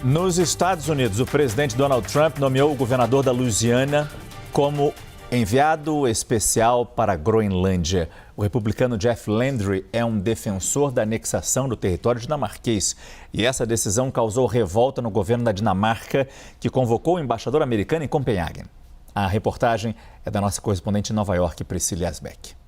Nos Estados Unidos, o presidente Donald Trump nomeou o governador da Louisiana como enviado especial para a Groenlândia. O republicano Jeff Landry é um defensor da anexação do território dinamarquês. E essa decisão causou revolta no governo da Dinamarca, que convocou o embaixador americano em Copenhague. A reportagem é da nossa correspondente em Nova York, Priscila Asbeck.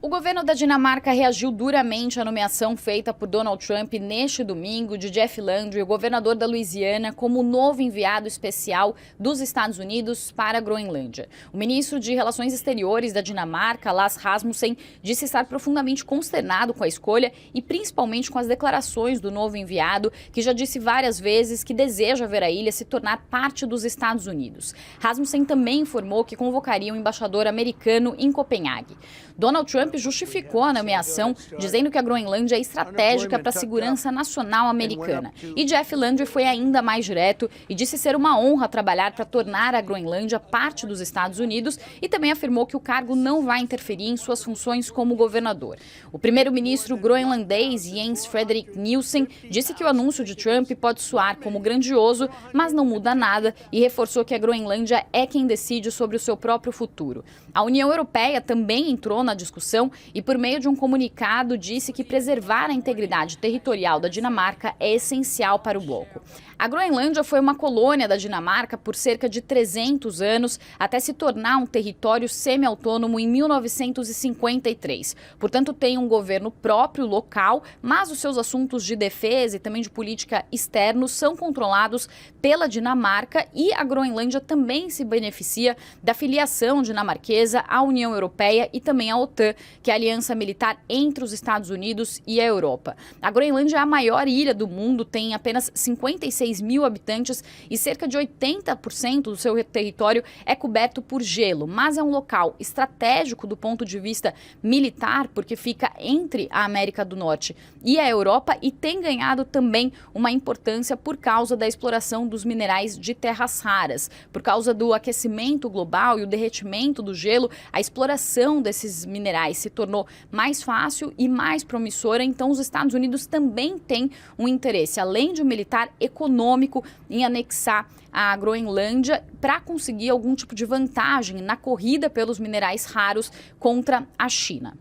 O governo da Dinamarca reagiu duramente à nomeação feita por Donald Trump neste domingo de Jeff Landry, o governador da Louisiana, como novo enviado especial dos Estados Unidos para a Groenlândia. O ministro de Relações Exteriores da Dinamarca, Lars Rasmussen, disse estar profundamente consternado com a escolha e principalmente com as declarações do novo enviado, que já disse várias vezes que deseja ver a ilha se tornar parte dos Estados Unidos. Rasmussen também informou que convocaria um embaixador americano em Copenhague. Donald Trump justificou a nomeação, dizendo que a Groenlândia é estratégica para a segurança nacional americana. E Jeff Landry foi ainda mais direto e disse ser uma honra trabalhar para tornar a Groenlândia parte dos Estados Unidos e também afirmou que o cargo não vai interferir em suas funções como governador. O primeiro-ministro groenlandês Jens Frederik Nielsen disse que o anúncio de Trump pode soar como grandioso, mas não muda nada e reforçou que a Groenlândia é quem decide sobre o seu próprio futuro. A União Europeia também entrou na discussão e, por meio de um comunicado, disse que preservar a integridade territorial da Dinamarca é essencial para o bloco. A Groenlândia foi uma colônia da Dinamarca por cerca de 300 anos, até se tornar um território semi-autônomo em 1953. Portanto, tem um governo próprio local, mas os seus assuntos de defesa e também de política externos são controlados pela Dinamarca e a Groenlândia também se beneficia da filiação dinamarquesa à União Europeia e também à OTAN, que é a aliança militar entre os Estados Unidos e a Europa. A Groenlândia é a maior ilha do mundo, tem apenas 56 mil habitantes e cerca de 80% do seu território é coberto por gelo, mas é um local estratégico do ponto de vista militar, porque fica entre a América do Norte e a Europa e tem ganhado também uma importância por causa da exploração dos minerais de terras raras. Por causa do aquecimento global e o derretimento do gelo, a exploração desses minerais se tornou mais fácil e mais promissora, então os Estados Unidos também têm um interesse, além de militar, econômico, em anexar a Groenlândia para conseguir algum tipo de vantagem na corrida pelos minerais raros contra a China.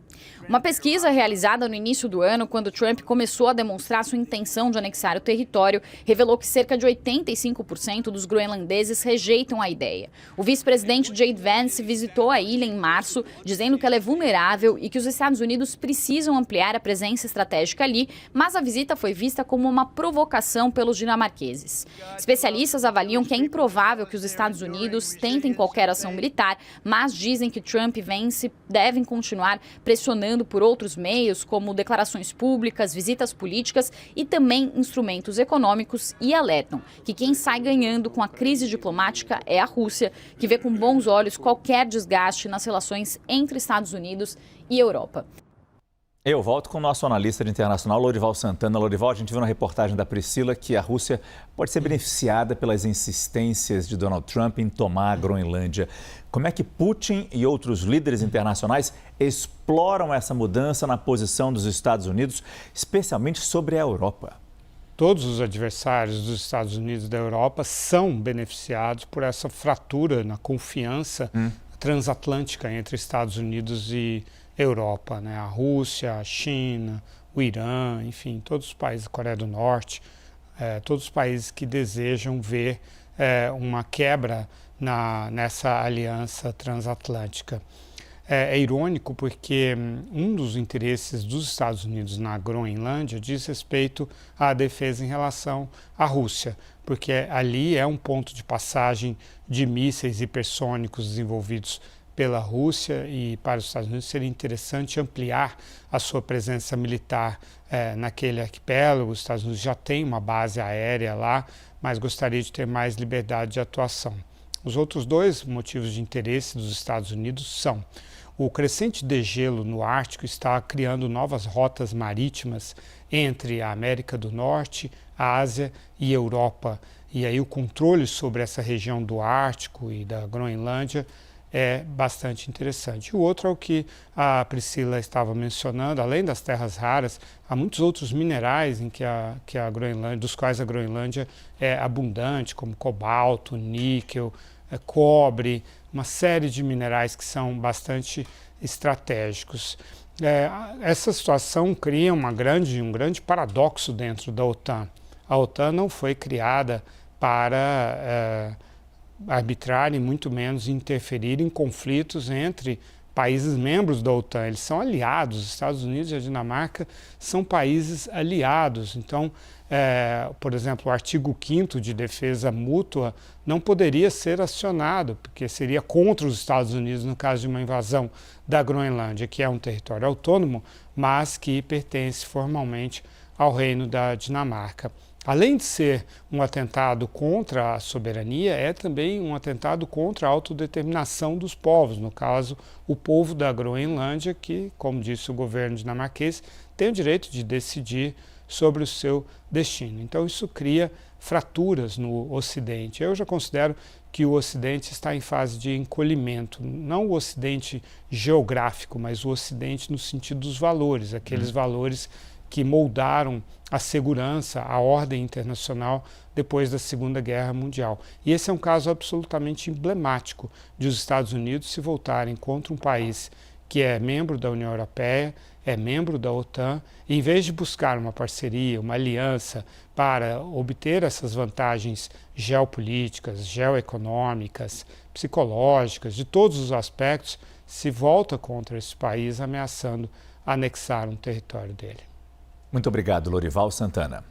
Uma pesquisa realizada no início do ano, quando Trump começou a demonstrar sua intenção de anexar o território, revelou que cerca de 85% dos groenlandeses rejeitam a ideia. O vice-presidente J.D. Vance visitou a ilha em março, dizendo que ela é vulnerável e que os Estados Unidos precisam ampliar a presença estratégica ali, mas a visita foi vista como uma provocação pelos dinamarqueses. Especialistas avaliam que é improvável que os Estados Unidos tentem qualquer ação militar, mas dizem que Trump e Vance devem continuar pressionando por outros meios, como declarações públicas, visitas políticas e também instrumentos econômicos, e alertam que quem sai ganhando com a crise diplomática é a Rússia, que vê com bons olhos qualquer desgaste nas relações entre Estados Unidos e Europa. Eu volto com o nosso analista internacional, Lorival Santana. Lorival, a gente viu na reportagem da Priscila que a Rússia pode ser beneficiada pelas insistências de Donald Trump em tomar a Groenlândia. Como é que Putin e outros líderes internacionais exploram essa mudança na posição dos Estados Unidos, especialmente sobre a Europa? Todos os adversários dos Estados Unidos e da Europa são beneficiados por essa fratura na confiança transatlântica entre Estados Unidos e Europa, né? A Rússia, a China, o Irã, enfim, todos os países da Coreia do Norte, todos os países que desejam ver uma quebra nessa aliança transatlântica. É irônico porque um dos interesses dos Estados Unidos na Groenlândia diz respeito à defesa em relação à Rússia, porque ali é um ponto de passagem de mísseis hipersônicos desenvolvidos pela Rússia, e para os Estados Unidos seria interessante ampliar a sua presença militar naquele arquipélago. Os Estados Unidos já têm uma base aérea lá, mas gostaria de ter mais liberdade de atuação. Os outros dois motivos de interesse dos Estados Unidos são: o crescente degelo no Ártico está criando novas rotas marítimas entre a América do Norte, a Ásia e a Europa. E aí o controle sobre essa região do Ártico e da Groenlândia é bastante interessante. O outro é o que a Priscila estava mencionando, além das terras raras, há muitos outros minerais em que a Groenlândia, dos quais a Groenlândia é abundante, como cobalto, níquel, cobre, uma série de minerais que são bastante estratégicos. Essa situação cria um grande paradoxo dentro da OTAN. A OTAN não foi criada para arbitrar e muito menos interferir em conflitos entre países membros da OTAN. Eles são aliados, os Estados Unidos e a Dinamarca são países aliados. Então, por exemplo, o artigo 5º de defesa mútua não poderia ser acionado, porque seria contra os Estados Unidos no caso de uma invasão da Groenlândia, que é um território autônomo, mas que pertence formalmente ao Reino da Dinamarca. Além de ser um atentado contra a soberania, é também um atentado contra a autodeterminação dos povos. No caso, o povo da Groenlândia, que, como disse o governo dinamarquês, tem o direito de decidir sobre o seu destino. Então, isso cria fraturas no Ocidente. Eu já considero que o Ocidente está em fase de encolhimento. Não o Ocidente geográfico, mas o Ocidente no sentido dos valores, aqueles valores que moldaram a segurança, a ordem internacional depois da Segunda Guerra Mundial. E esse é um caso absolutamente emblemático de os Estados Unidos se voltarem contra um país que é membro da União Europeia, é membro da OTAN, e em vez de buscar uma parceria, uma aliança para obter essas vantagens geopolíticas, geoeconômicas, psicológicas, de todos os aspectos, se volta contra esse país ameaçando anexar um território dele. Muito obrigado, Lorival Santana.